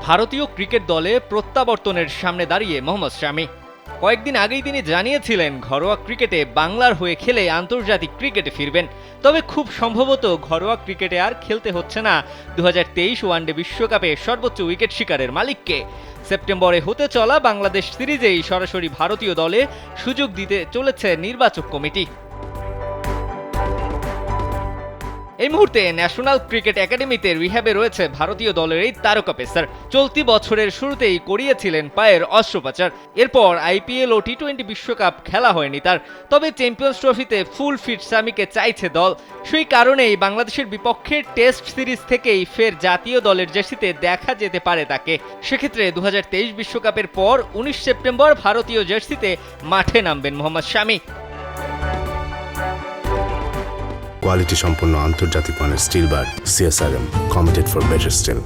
ভারতীয় ক্রিকেট দলে প্রত্যাবর্তনের সামনে দাঁড়িয়ে মোহাম্মদ শামি। কয়েকদিন আগেই তিনি জানিয়েছিলেন ঘরোয়া ক্রিকেটে বাংলার হয়ে খেলে আন্তর্জাতিক ক্রিকেটে ফিরবেন। তবে খুব সম্ভবত ঘরোয়া ক্রিকেটে আর খেলতে হচ্ছে না 2023 ওয়ানডে বিশ্বকাপে সর্বোচ্চ উইকেট শিকারের মালিককে। সেপ্টেম্বরে হতে চলা বাংলাদেশ সিরিজেই সরাসরি ভারতীয় দলে সুযোগ দিতে চলেছে নির্বাচক কমিটি। এই মুহূর্তে ন্যাশনাল ক্রিকেট একাডেমিতে রিহ্যাবে রয়েছে ভারতীয় দলের এই তারকা পেসার। চলতি বছরের শুরুতেই করিয়েছিলেন পায়ের অস্ত্রোপচার। এরপর আইপিএল ও টি20 বিশ্বকাপ খেলা হয়নি তার। তবে চ্যাম্পিয়ন্স ট্রফিতে ফুল ফিট শামিকে চাইছে দল। সেই কারণেই বাংলাদেশের বিপক্ষে টেস্ট সিরিজ থেকেই ফের জাতীয় দলের জার্সিতে দেখা যেতে পারে তাকে। সেক্ষেত্রে 2023 বিশ্বকাপের পর 19 সেপ্টেম্বর ভারতীয় জার্সিতে মাঠে নামবেন মোহাম্মদ শামি। কোয়ালিটি সম্পন্ন আন্তর্জাতিক মানের steel bar CSRM, committed for better steel.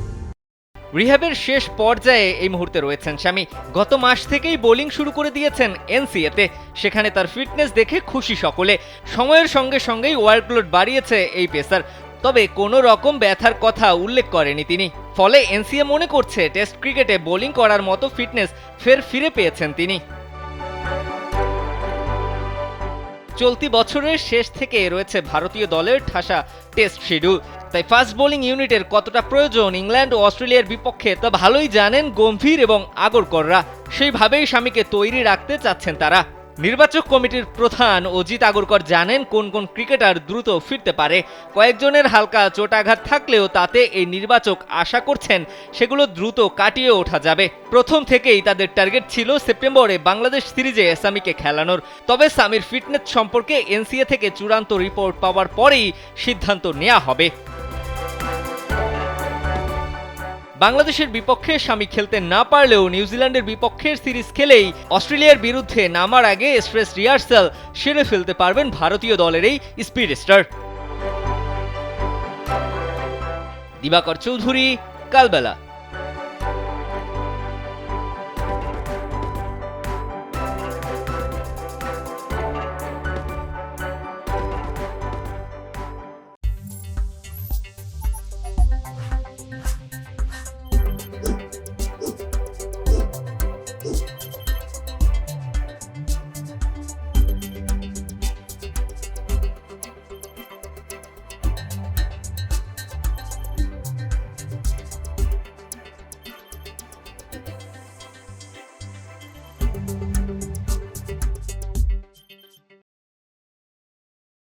রিহ্যাবের শেষ পর্যায়ে এই মুহূর্তে রয়েছেন শামি। গত মাস থেকেই বোলিং শুরু করে দিয়েছেন এনসিএতে। সেখানে তার ফিটনেস দেখে খুশি সকলে। সময়ের সঙ্গে সঙ্গেই ওয়ার্কলোড বাড়িয়েছে এই পেসার। তবে কোনো রকম ব্যথার কথা উল্লেখ করেনি তিনি। ফলে এনসিএ মনে করছে টেস্ট ক্রিকেটে বোলিং করার মতো ফিটনেস ফিরে পেয়েছেন তিনি। চলতি বছরের শেষ থেকে রয়েছে ভারতীয় দলের ঠাসা টেস্ট শিডিউল। তাই ফাস্ট বোলিং ইউনিটের কতটা প্রয়োজন ইংল্যান্ড ও অস্ট্রেলিয়ার বিপক্ষে তা ভালোই জানেন গম্ভীর এবং আগরকররা। সেইভাবেই শামিকে তৈরি রাখতে চাচ্ছেন তারা। নির্বাচক কমিটির প্রধান অজিত আগরকর জানেন কোন কোন ক্রিকেটার দ্রুত ফিরতে পারে। কয়েকজনের হালকা চোটাঘাত থাকলেও তাতে এই নির্বাচক আশা করছেন সেগুলো দ্রুত কাটিয়ে ওঠা যাবে। প্রথম থেকেই তাদের টার্গেট ছিল সেপ্টেম্বরে বাংলাদেশ সিরিজে শামিকে খেলানোর। তবে শামির ফিটনেস সম্পর্কে এনসিএ থেকে চূড়ান্ত রিপোর্ট পাওয়ার পরেই সিদ্ধান্ত নেওয়া হবে। বাংলাদেশের বিপক্ষে শামি খেলতে না পারলেও নিউজিল্যান্ডের বিপক্ষের সিরিজ খেলেই অস্ট্রেলিয়ার বিরুদ্ধে নামার আগে স্ট্রেস রিহার্সাল সেরে ফেলতে পারবেন ভারতীয় দলের এই স্পিড স্টার। দিবাকর চৌধুরী, কালবেলা।